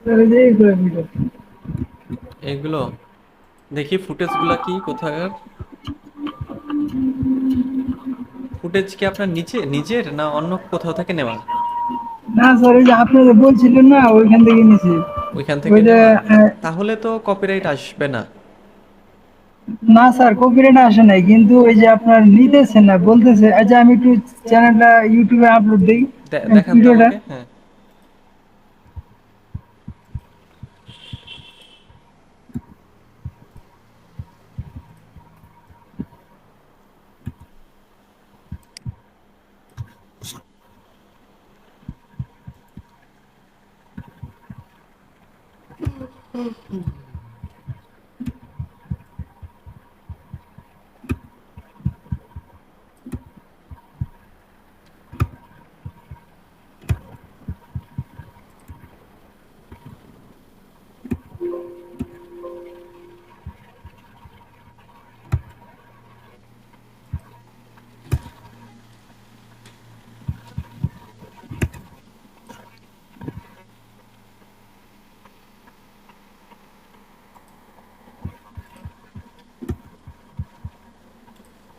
তাহলে যে এইগুলো ভিডিও। এগুলো দেখি, ফুটেজগুলো কি কোথাকার? ফুটেজ কি আপনার নিজের না অন্য কোথাও থেকে নেওয়া? না স্যার, ওই যে আপনি যে বলছিলেন না, ওইখান থেকে নিছি। ওইখান ওই থেকে যে নেওয়া? আহ, তাহলে তো কপিরাইট আসবে না। না স্যার, কপিরাইট আসে নাই, কিন্তু ওই যে আপনার নিতেছেন না, বলতেছে। আচ্ছা, আমি একটু চ্যানেলটা ইউটিউবে আপলোড দিই দেখান তো ভিডিওটা। আমাকে, হ্যাঁ।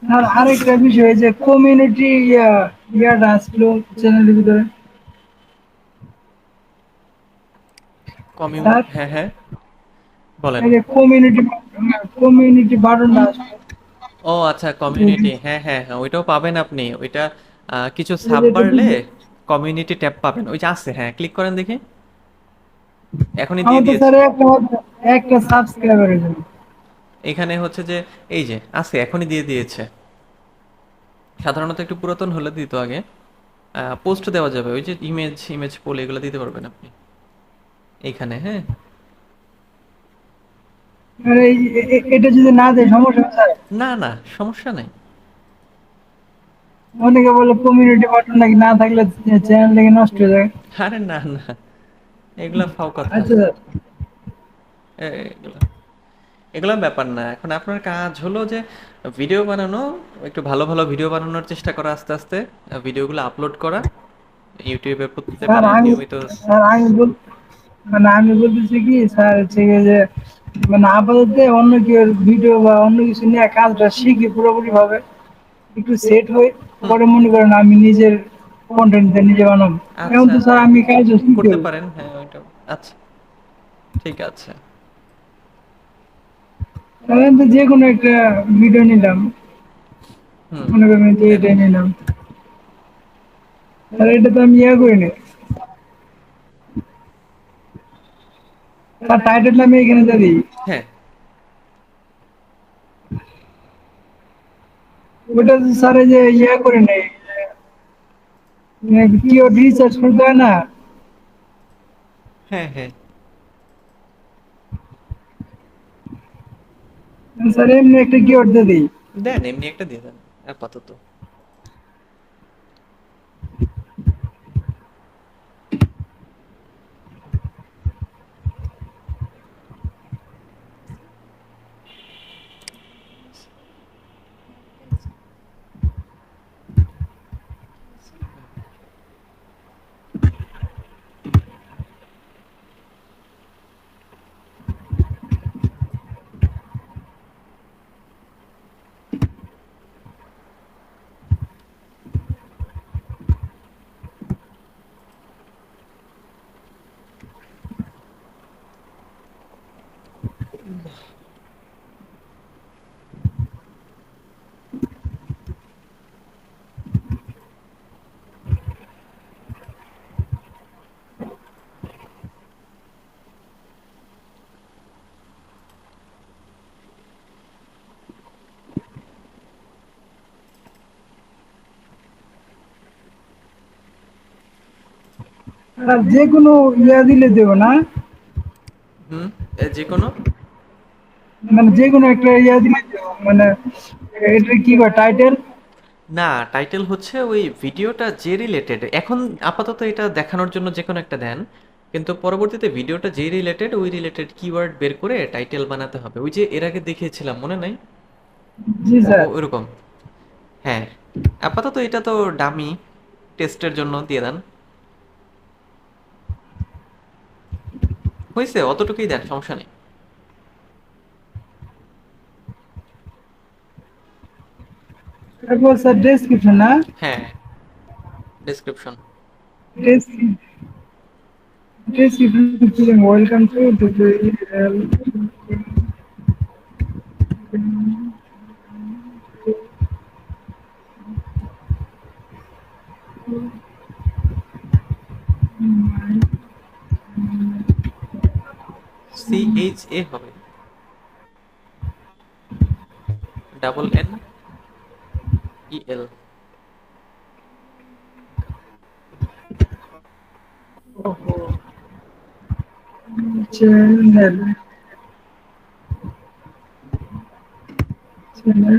আর আরেকটা বিষয়, যে কমিউনিটি ইয়াটা আসলো চ্যানেলের ভিতরে স্যার। হ্যাঁ হ্যাঁ, বলেন। এই যে কমিউনিটি বাটনটা আসলো। ও আচ্ছা, কমিউনিটি, হ্যাঁ হ্যাঁ হ্যাঁ, ওইটাও পাবেন আপনি। ওইটা কিছু এই সাব যে বাড়লে দেখতেছি, কমিউনিটি ট্যাব পাবেন, ওই যে আছে, হ্যাঁ ক্লিক করেন দেখি। এখনই দিয়ে আমার তো দিয়েছি। স্যার একটা সাবস্ক্রাইবারের জন্য। এখানে হচ্ছে যে এই যে আছে, এখনই দিয়ে দিয়েছে। সাধারণত একটু পুরাতন হলে দিত আগে। পোস্ট দেওয়া যাবে, ওই যে ইমেজ ইমেজ পোল এগুলো দিতে পারবেন আপনি এইখানে, হ্যাঁ। আর এটা যদি না দেয় সমস্যা হবে স্যার? না না, সমস্যা নাই। অনেকে বলে কমিউনিটি বাটন নাকি না থাকলে চ্যানেল থেকে নষ্ট হয়ে যায়। আরে না না, এগুলা ফাও কথা। আচ্ছা স্যার। এগুলা এগুলো ব্যাপার না। এখন আপনার কাজ হলো যে ভিডিও বানানো, একটু ভালো ভালো ভিডিও বানানোর চেষ্টা করা, আস্তে আস্তে ভিডিওগুলো আপলোড করা ইউটিউবে করতে স্যার পারে আমি নিয়মিত। স্যার আমি বল মানে আমি বলতেছি কি স্যার, হচ্ছে গিয়ে যে মানে আপাতত অন্য কেউ ভিডিও বা অন্য কিছু নিয়ে কাজটা শিখি পুরোপুরি ভাবে, একটু সেট হই, হুম। পরে মনে করেন আমি নিজের কন্টেন্ট নিজে বানাবো। এখন আচ্ছা, তো স্যার হ্যাঁ, আমি কাজও শিখতে করতে হবে। পারেন, হ্যাঁ ওইটা। আচ্ছা, ঠিক আছে। এখন তো যে কোনো একটা ভিডিও নিলাম, হুম, মনে করেন যে দেন। এটাই নিলাম, স্যার এটা তো আমি ইয়ে করিনি। তার টাইটেলটা আমি এখানে দিয়ে দিই। হ্যাঁ ওটা তো স্যার এই যে ইয়ে করে নেই, কিওয়ার্ড রিসার্চ করতে হয় না? হ্যাঁ হ্যাঁ, স্যার এমনি একটা কিওয়ার্ড দিয়ে দিই। দেন এমনি একটা দিয়ে দেন আপাতত। আর যে কোনো ইয়া দিলে দেবো না? হুম, যে কোনো। মানে যে কোনো একটা ইয়া দিলে দেবো, মানে এটা কি কয় টাইটেল? না, টাইটেল হচ্ছে ওই ভিডিওটা যে রিলেটেড, এখন আপাতত এটা দেখানোর জন্য যে কোনো একটা দেন। কিন্তু পরবর্তীতে ভিডিওটা যে রিলেটেড, ওই রিলেটেড কিওয়ার্ড বের করে টাইটেল বানাতে হবে, ওই যে এর আগে দেখিয়েছিলাম, মনে নাই? জি স্যার। ওইরকম। হ্যাঁ, আপাতত এটা তো ডামি, টেস্টের জন্য দিয়ে দেন। হয়েছে, অতটুকুই দেন, সমস্যা নেই। তারপর স্যার ডেসক্রিপশন না? হ্যাঁ, description. Description welcome to tutorial. CHA হবে, NNEL। চ্যানেল চ্যানেল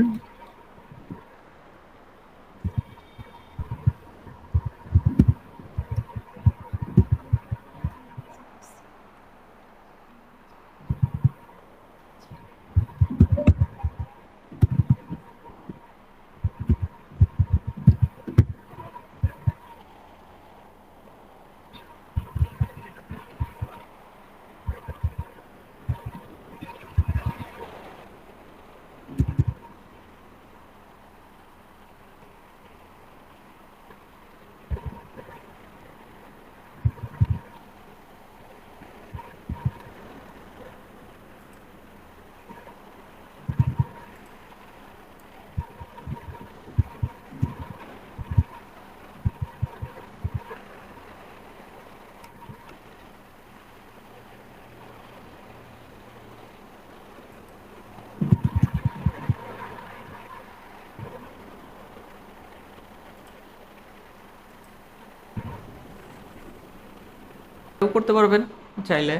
করতে পারবেন চাইলে।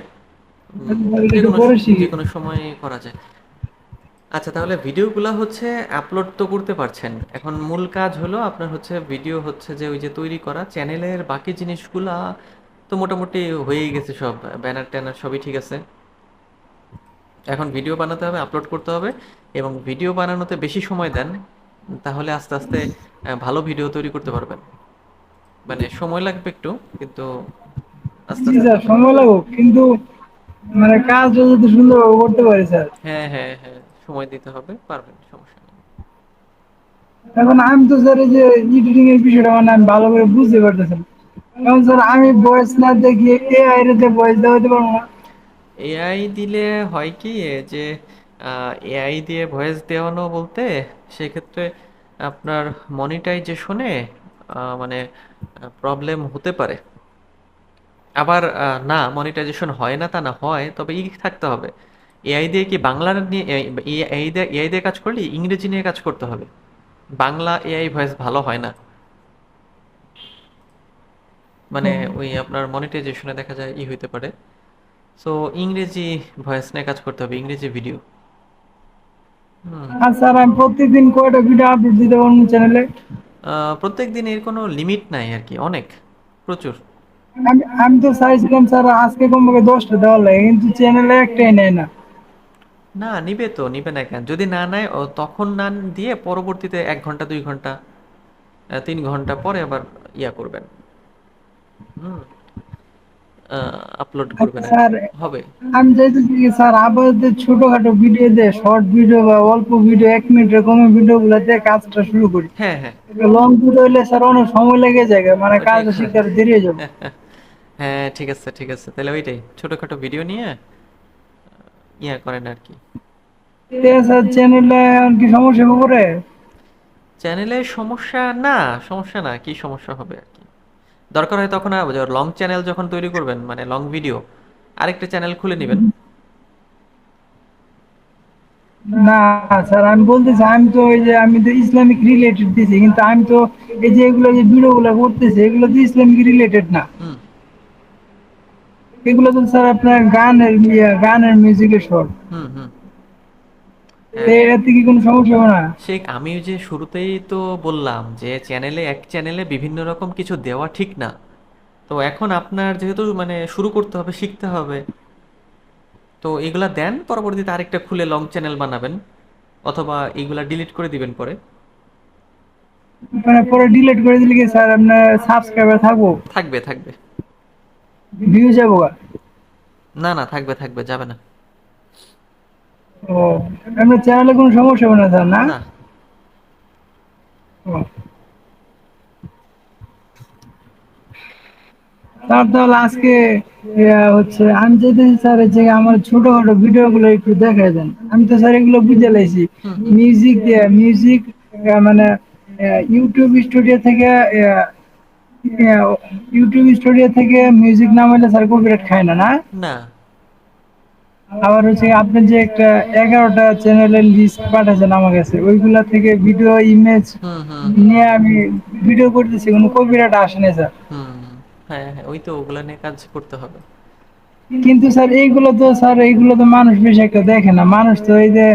এটা যে একটু কোনো পরে যে শিখি। কোনো সময় করা যায়। আচ্ছা, তাহলে ভিডিওগুলা হচ্ছে আপলোড তো করতে পারছেন, এখন মূল কাজ হলো আপনার হচ্ছে ভিডিও হচ্ছে যে ওই যে তৈরি করা চ্যানেলের বাকি জিনিসগুলা তো মোটামুটি হয়েই গেছে সব, ব্যানার ট্যানার সবই ঠিক আছে। এখন ভিডিও বানাতে হবে, আপলোড করতে হবে, এবং ভিডিও বানানোতে বেশি সময় দেন, তাহলে আস্তে আস্তে ভালো ভিডিও তৈরি করতে পারবেন। মানে সময় লাগবে একটু, কিন্তু আস্তে জি আস্তে। স্যার, সময় লাগুক, কিন্তু মানে কাজটা যদি সুন্দরভাবে করতে পারি স্যার। হ্যাঁ, হ্যাঁ, হ্যাঁ, সময় দিতে হবে, পারবেন, সমস্যা নেই। এখন আমি তো স্যার এই যে এডিটিং এর বিষয়টা মানে আমি ভালো করে বুঝতে পারতেছি না। এখন স্যার আমি ভয়েস না দেখিয়ে এআই এর ভয়েস দেওয়াতে পারবো না? এআই দিলে হয় কি, যে এআই দিয়ে ভয়েস দেওয়ানো বলতে সেক্ষেত্রে আপনার মনিটাইজেশনে মানে প্রবলেম হতে পারে। আবার না, মনিটাইজেশন হয় না তা না, হয়, তবে থাকতে হবে। এআই দিয়ে কি বাংলার নিয়ে, এআই দিয়ে কাজ করলে ইংরেজি নিয়ে কাজ করতে হবে। বাংলা এআই ভয়েস ভালো হয় না। মানে ওই আপনার মনিটাইজেশনে দেখা যায় হইতে পারে। সো ইংরেজি ভয়েস নিয়ে কাজ করতে হবে, ইংরেজি ভিডিও। হুম। আর স্যার আমি প্রত্যেকদিন কয়টা ভিডিও আপলোড দিতে পারবো চ্যানেলে? প্রত্যেক দিন এর কোনো লিমিট নাই আর কি, অনেক, প্রচুর। আমি আমি তো চাইছিলাম স্যার আজকে কমপক্ষে 10টা দেওয়ার লাগে, কিন্তু চ্যানেলে একটাই নেয় না। না, নিবে তো, নিবে না কেন? যদি না নেয় তখন না দিয়ে পরবর্তীতে 1 ঘন্টা 2 ঘন্টা 3 ঘন্টা পরে আবার করবেন। হুম। আপলোড আচ্ছা করবেন আর কি, স্যার, হবে। আমি চাইতেছি কি স্যার আপাতত ছোটখাটো ভিডিও দিয়ে, শর্ট ভিডিও বা অল্প ভিডিও 1 মিনিটের কমে ভিডিও গুলোতে কাজটা শুরু করি। হ্যাঁ, হ্যাঁ, লং ভিডিও হলে স্যার অনেক সময় লেগে যায়, মানে ওইটাই কাজটা করেন। শিখতে আরো দেরি হয়ে যাবে। হ্যাঁ, ঠিক আছে, ঠিক আছে, তাহলে ওইটাই ছোটখাটো ভিডিও নিয়ে করেন আর কি। স্যার চ্যানেলে কি সমস্যা হতে পারে? চ্যানেলে সমস্যা না, সমস্যা না, কি সমস্যা হবে আর কি? দরকার হয় তখন লং চ্যানেল যখন তৈরি করবেন, মানে লং ভিডিও, আরেকটা চ্যানেল খুলে নেবেন। না স্যার, আমি বলতেছি আমি তো ওই যে আমি তো ইসলামিক রিলেটেড দিছি, কিন্তু আমি তো এই যে এগুলো যে ভিডিও গুলো করতেছি এগুলো তো ইসলামিক রিলেটেড না। হুম, এগুলো তো স্যার আপনার গানের মিউজিকের শর্ট। হুম, হুম। হ্যাঁ, এটাতে কি কোনো সমস্যা হবে না? সে আমি ওই যে শুরুতেই তো বললাম যে এক চ্যানেলে বিভিন্ন রকম কিছু দেওয়া ঠিক না। তো এখন আপনার যেহেতু মানে শুরু করতে হবে, শিখতে হবে, তো এগুলা দেন, পরবর্তীতে আরেকটা খুলে লং চ্যানেল বানাবেন, অথবা এগুলা ডিলিট করে দিবেন পরে। মানে পরে ডিলিট করে দিলে কি স্যার আপনার সাবস্ক্রাইবার থাকবো, থাকবে, থাকবে। ভিউ যাবো গা? না না, থাকবে থাকবে, যাবে না। ও, এমনি চ্যানেলে কোনো সমস্যা হবে না স্যার, না? না। ও, স্যার তাহলে আজকে হচ্ছে আমি চাইতেছি স্যার যে আমার ছোটখাটো ভিডিও গুলো একটু দেখাই দেন। আমি তো স্যার এগুলো বুঝে লাইছি। হুম হুম। মিউজিক দিয়ে মিউজিক মানে ইউটিউব স্টুডিও থেকে ইউটিউব স্টুডিও থেকে মিউজিক না হলে স্যার কপিরাইট খায় না, না? না। আবার হচ্ছে আপনি যে একটা 11টা চ্যানেলের লিস্ট পাঠাচ্ছেন আমার কাছে, ওইগুলা থেকে ভিডিও ইমেজ হুম হুম নিয়ে আমি ভিডিও করতেছি, কোনো কপিরাইট আসে না স্যার। হুম। হ্যাঁ হ্যাঁ, ওই তো ওগুলা নিয়ে কাজ করতে হবে। কিন্তু স্যার এইগুলো তো মানুষ বেশি একটা দেখে না, মানুষ তো এই যে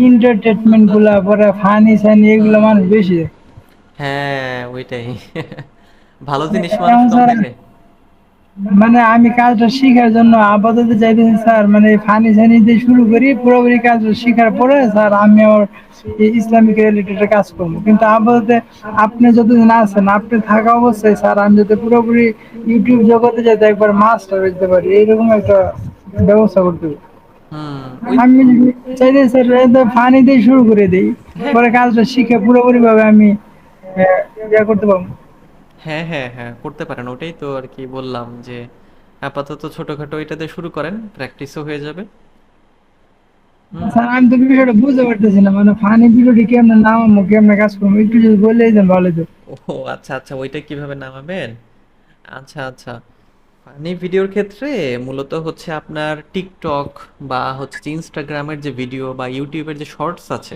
এন্টারটেনমেন্ট গুলা পরে ফানি সানি এগুলো হুম। মানুষ বেশি দেখে। হ্যাঁ, ওইটাই। ভালো জিনিস মানুষ এখন কম স্যার দেখে। মানে আমি কাজটা শিখার জন্য আপাতত চাইতেছি স্যার, মানে ফানি সানি দিয়ে শুরু করি, পুরোপুরি কাজ শিখার পরে স্যার আমি আমার এই ইসলামিক রিলেটেড কাজ করবো। কিন্তু আপাতত আপনি যতদিন আছেন, আপনি থাকা অবস্থায় স্যার আমি যাতে পুরোপুরি ইউটিউব জগতে যাতে একবার মাস্টার হইতে পারি, এইরকম একটা ব্যবস্থা করতে হবে। হুম। ওই। আমি চাইতে স্যার ফানি দিয়ে শুরু করে দিই, হ্যাঁ পরে কাজটা শিখে পুরোপুরি ভাবে আমি ইয়ে করতে পারবো। হ্যাঁ হ্যাঁ হ্যাঁ, করতে পারেন। ওটাই তো আর কি বললাম যে আপাতত ছোটখাটো এটাতে শুরু করেন, প্র্যাকটিসও হয়ে যাবে। হুম। স্যার আমি তো বিষয়টা বুঝতে পারতেছি না, মানে ফানি ভিডিওটি কেমনে নামাবো, কেমনে কাজ করবো, একটু যদি বলেই দেন ভালো হতো। ও আচ্ছা আচ্ছা, ওইটা কিভাবে নামাবেন? আচ্ছা আচ্ছা। ফানি ভিডিওর ক্ষেত্রে মূলত হচ্ছে আপনার টিকটক বা হচ্ছে যে ইনস্টাগ্রামের যে ভিডিও বা ইউটিউবের যে শর্টস আছে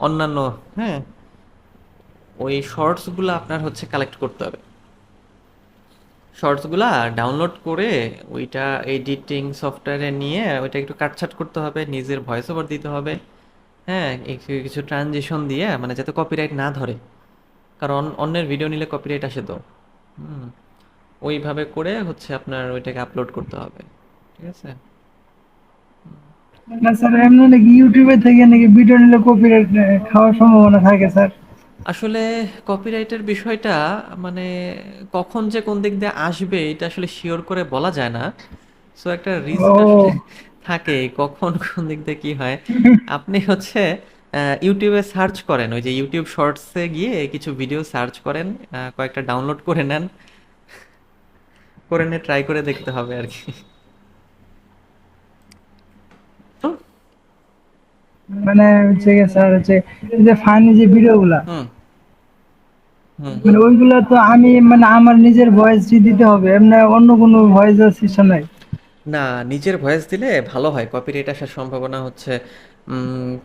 অন্যান্য, হ্যাঁ, ওই শর্টসগুলো আপনার হচ্ছে কালেক্ট করতে হবে। শর্টসগুলা ডাউনলোড করে ওইটা এডিটিং সফটওয়্যারে নিয়ে ওইটা একটু কাটছাট করতে হবে, নিজের ভয়েস ওভার দিতে হবে। হ্যাঁ, একটু কিছু ট্রানজিশন দিয়ে, মানে যাতে কপিরাইট না ধরে, কারণ অন্যের ভিডিও নিলে কপিরাইট আসে তো। হুম। ওইভাবে করে হচ্ছে আপনার ওইটাকে আপলোড করতে হবে। ঠিক আছে? না স্যার, এমনি নাকি ইউটিউবে থেকে নাকি ভিডিও নিলে কপিরাইট খাওয়ার সম্ভাবনা থাকে স্যার? আসলে কপিরাইটের বিষয়টা, মানে কখন যে কোন দিক দিয়ে আসবে এটা আসলে শিওর করে বলা যায় না। সো একটা রিস্ক আসলে ও, থাকে, কখন কোন দিক দিয়ে কি হয়। আপনি হচ্ছে ইউটিউবে সার্চ করেন, ওই যে ইউটিউব শর্টসে গিয়ে কিছু ভিডিও সার্চ করেন, কয়েকটা ডাউনলোড করে নেন, করে নিয়ে ট্রাই করে দেখতে হবে আর কি। মানে হচ্ছে গিয়ে স্যার হচ্ছে এই যে ফানি যে ভিডিও গুলা, হুম হুম হুম। মানে ওইগুলা তো আমি মানে আমার নিজের ভয়েস দিতে হবে, এমনি অন্য কোনো ভয়েস সিস্টেম নাই? না, নিজের ভয়েস দিলে ভালো হয়, কপিরাইট আসার সম্ভাবনা হচ্ছে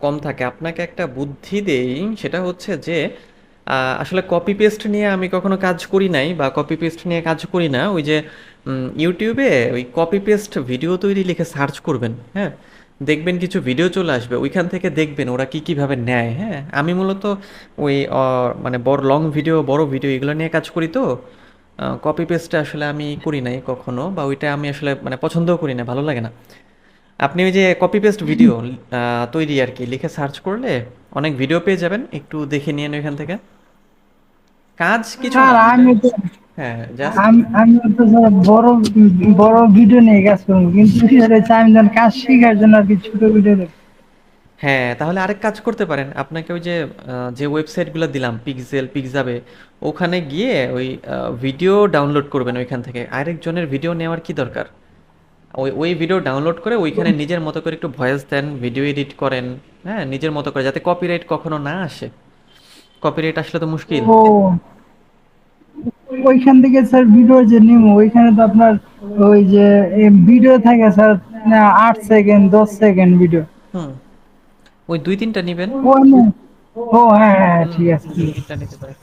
কম থাকে। আপনাকে একটা বুদ্ধি দেই, সেটা হচ্ছে যে আসলে কপি পেস্ট নিয়ে আমি কখনো কাজ করি নাই, বা কপি পেস্ট নিয়ে কাজ করি না। ওই যে ইউটিউবে ওই কপি পেস্ট ভিডিও তৈরি লিখে সার্চ করবেন, হ্যাঁ, দেখবেন কিছু ভিডিও চলে আসবে, ওইখান থেকে দেখবেন ওরা কি কিভাবে নেয়। হ্যাঁ, আমি মূলত ওই মানে বড় লং ভিডিও, বড় ভিডিও এগুলো নিয়ে কাজ করি তো। কপি পেস্টটা আসলে আমি করি নাই কখনো, বা ওইটা আমি আসলে মানে পছন্দও করি না, ভালো লাগে না। আপনি ওই যে কপি পেস্ট ভিডিও তৈরি আর কি লিখে সার্চ করলে অনেক ভিডিও পেয়ে যাবেন, একটু দেখে নিন ওইখান থেকে। কাজ কিছু না স্যার ওইটা। আমি তো হ্যাঁ, জাস্ট। আমি তো স্যার বড় বড় ভিডিও নিয়ে কাজ করবো, কিন্তু বিষয়টা হচ্ছে আমি যখন কাজ শিখার জন্য আর কি ছোট ভিডিও দেব। হ্যাঁ, তাহলে আরেক কাজ করতে পারেন। আপনাকে ওই যে যে ওয়েবসাইটগুলো দিলাম, পিক্সেল, পিক্সাবে, ওখানে গিয়ে ওই ভিডিও ডাউনলোড করবেন ওইখান থেকে। আরেকজনের ভিডিও নেওয়ার কি দরকার? ওই ওই ভিডিও ডাউনলোড করে ওইখানে নিজের মতো করে একটু ভয়েস দেন, ভিডিও এডিট করেন। হ্যাঁ, নিজের মতো করে, যাতে কপিরাইট কখনো না আসে। কপিরাইট আসলে তো মুশকিল। ও, ওইখান থেকে স্যার ভিডিও যে নিব, ওইখানে তো আপনার ওই যে ভিডিও থাকে স্যার, 8 সেকেন্ড 10 সেকেন্ড ভিডিও। হুম। ওই ২-৩ টা নিবেন। ও ও, হ্যাঁ হ্যাঁ হ্যাঁ, হুম, ঠিক আছে ঠিক আছে। ২-৩ টা নিতে পারেন।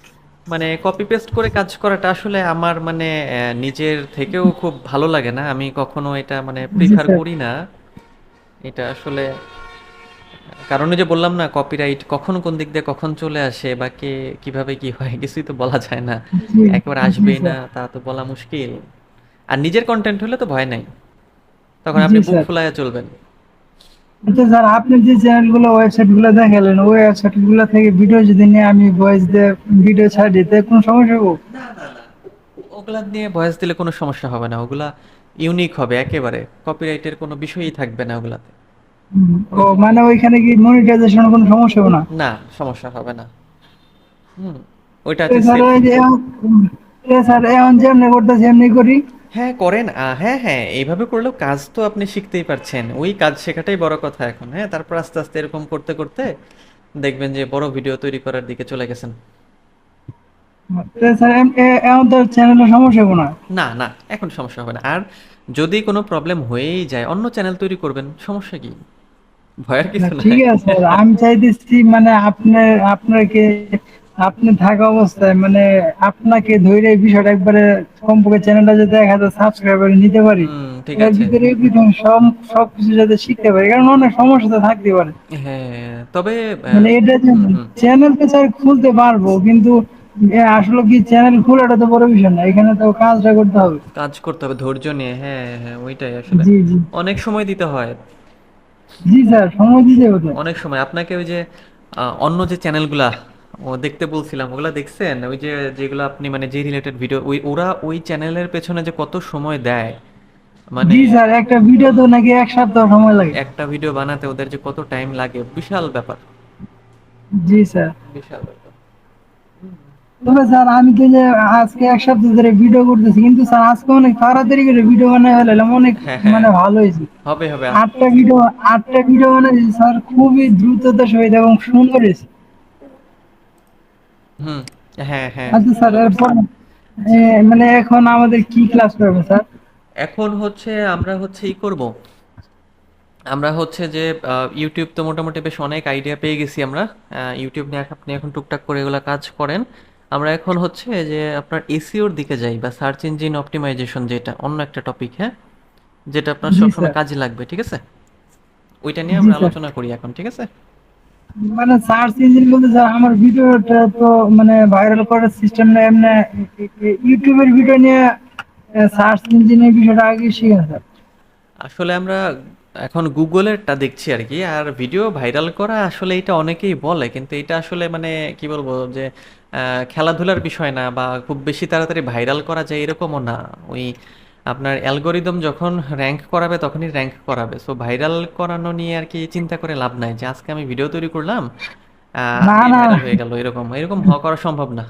মানে কপি পেস্ট করে কাজ করাটা আসলে আমার মানে নিজের থেকেও খুব ভালো লাগে না। আমি কখনো এটা মানে জি প্রিফার স্যার। করি না। এটা আসলে, কারণ ওই যে বললাম না, কপিরাইট কখন কোন দিক দিয়ে কখন চলে আসে বা কে কিভাবে কি হয় কিছুই তো বলা যায় না। জি একবার জি আসবেই না স্যার। তা তো বলা মুশকিল। আর নিজের কনটেন্ট হলে তো ভয় নাই। তখন জি আপনি বুক স্যার। ফুলায়া চলবেন। আচ্ছা স্যার, আপনি যে চ্যানেলগুলো ওয়েবসাইট গুলো দেখালেন, ওই ওয়েবসাইট গুলো থেকে ভিডিও যদি নিয়ে আমি ভয়েস দিয়ে ভিডিও ছাড়ি দিতে কোনো সমস্যা হবে? না না না, ওগুলা নিয়ে ভয়েস দিলে কোনো সমস্যা হবে না। ওগুলা ইউনিক হবে একেবারে, কপিরাইটের কোনো বিষয়ই থাকবে না ওগুলাতে। ও মানে ওইখানে কি মনিটাইজেশন কোনো সমস্যা হবে না? না, সমস্যা হবে না। হুম, ওইটা তো আছে স্যার সেফ। ওই যে স্যার এখন যেমনি করতেছি এমনি করি। হ্যাঁ করেন, হ্যাঁ হ্যাঁ, এইভাবে করলেও কাজ তো আপনি শিখতেই পারছেন, ওই কাজ শেখাটাই বড় কথা এখন। হ্যাঁ, তারপর আস্তে আস্তে এরকম করতে করতে দেখবেন যে বড় ভিডিও তৈরি করার দিকে চলে গেছেন। তো স্যার এখন তো চ্যানেলের সমস্যা হবে না? না না, এখন সমস্যা হবে না। আর যদি কোনো প্রবলেম হয়েই যায় অন্য চ্যানেল তৈরি করবেন, সমস্যা কি, ভয়ের না কিছু ঠিক নাই। আছে স্যার, আমি চাইতেছি মানে আপনাকে আপনি থাকা অবস্থায় মানে আপনাকে ধরে এই বিষয়টা একবারে কমপক্ষে চ্যানেলটা যাতে 1,000 সাবস্ক্রাইবার নিতে পারি, হুম, ঠিক এর আছে। ভিতরে এভরিথিং সবকিছু যাতে শিখতে পারি, কারণ অনেক সমস্যা তো থাকতে পারে। হ্যাঁ, তবে মানে এটা যে হুম হুম, চ্যানেল তো স্যার খুলতে পারবো, কিন্তু আসলে কি চ্যানেল খোলাটা তো বড় বিষয় না, এখানে তো কাজটা করতে হবে। কাজ করতে হবে ধৈর্য নিয়ে, হ্যাঁ হ্যাঁ, ওইটাই আসলে জি জি। অনেক সময় দিতে হয়। জি স্যার, সময় দিতে হবে। অনেক সময় আপনাকে ওই যে অন্য যে চ্যানেলগুলা ও দেখতে বলছিলাম, ওগুলা দেখছেন? ওই যে যেগুলো আপনি মানে যে রিলেটেড ভিডিও, ওরা ওই চ্যানেলের পেছনে যে কত সময় দেয়, মানে জি স্যার, একটা ভিডিও তো নাকি 1 সপ্তাহ সময় লাগে। একটা ভিডিও বানাতে ওদের যে কত টাইম লাগে, বিশাল ব্যাপার। জি স্যার। বিশাল ব্যাপার। তবে স্যার আমি তো যে আজকে 1 সপ্তাহ ধরে ভিডিও করতেছি, কিন্তু স্যার আজকে অনেক তাড়াতাড়ি করে ভিডিও বানায় ফেলাম, অনেক হ্যাঁ হ্যাঁ, মানে ভালো হয়েছে। হবে হবে। 8টা ভিডিও, 8টা ভিডিও বানাইছি স্যার, খুবই দ্রুততার সহিত এবং সুন্দর হয়েছে। হুম, হ্যাঁ হ্যাঁ, আচ্ছা স্যার, ভালো করছেন। এরপর মানে এখন আমাদের কি ক্লাস করবে স্যার? এখন হচ্ছে আমরা হচ্ছে ই করব, আমরা হচ্ছে যে ইউটিউব তো মোটামুটি বেশ অনেক আইডিয়া পেয়ে গেছি আমরা। ইউটিউব নিয়ে আপনি এখন টুকটাক করে এগুলো কাজ করেন। আমরা এখন হচ্ছে যে আপনার এসইওর দিকে যাই, বা সার্চ ইঞ্জিন অপটিমাইজেশন, যেটা অন্য একটা টপিক, হ্যাঁ, যেটা আপনার জি সবসময় স্যার। কাজে লাগবে, ঠিক আছে? ওইটা নিয়ে জি আমরা স্যার। আলোচনা করি এখন, ঠিক আছে? মানে সার্চ ইঞ্জিন বলতে স্যার আমার ভিডিওটা তো মানে ভাইরাল করার সিস্টেম না এমনি, ইউটিউবের ভিডিও নিয়ে সার্চ ইঞ্জিনের বিষয়টা আগে শিখেন স্যার। আসলে আমরা এখন গুগলেরটা দেখছি আর কি। আর ভিডিও ভাইরাল করা আসলে এটা অনেকেই বলে, কিন্তু এটা আসলে মানে কি বলবো যে খেলাধুলার বিষয় না, বা খুব বেশি তাড়াতাড়ি ভাইরাল করা যায় এরকমও না। ওই আপনার অ্যালগোরিদম যখন র্যাঙ্ক করাবে তখনই র্যাঙ্ক করাবে। সো ভাইরাল করানো নিয়ে আর কি চিন্তা করে লাভ নাই যে আজকে আমি ভিডিও তৈরি করলাম, না আজকেই না, ভাইরাল হয়ে গেল, এরকম এরকম হওয়া করা সম্ভব না।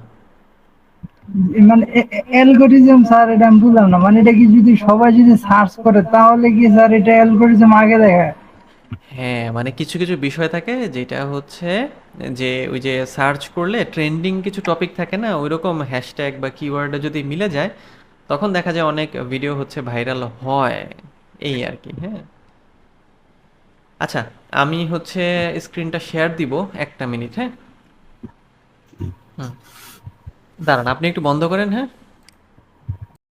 মানে অ্যালগোরিজম স্যার, এটা আমি বুঝলাম না, মানে এটা কি যদি সবাই যদি সার্চ করে তাহলে কি স্যার এটা অ্যালগোরিজম আগে দেখায়? হ্যাঁ, মানে কিছু কিছু বিষয় থাকে যেটা হচ্ছে যে ওই যে সার্চ করলে ট্রেন্ডিং কিছু টপিক থাকে না, ওইরকম হ্যাশট্যাগ বা কিওয়ার্ডে যদি মিলে যায়, তখন দেখা যায় অনেক ভিডিও হচ্ছে ভাইরাল হয়, এই আর কি। হ্যাঁ, আচ্ছা, আমি হচ্ছে স্ক্রিনটা শেয়ার দিব, 1টা মিনিট, হ্যাঁ। হুম, দাঁড়ান, আপনি একটু বন্ধ করেন, হ্যাঁ।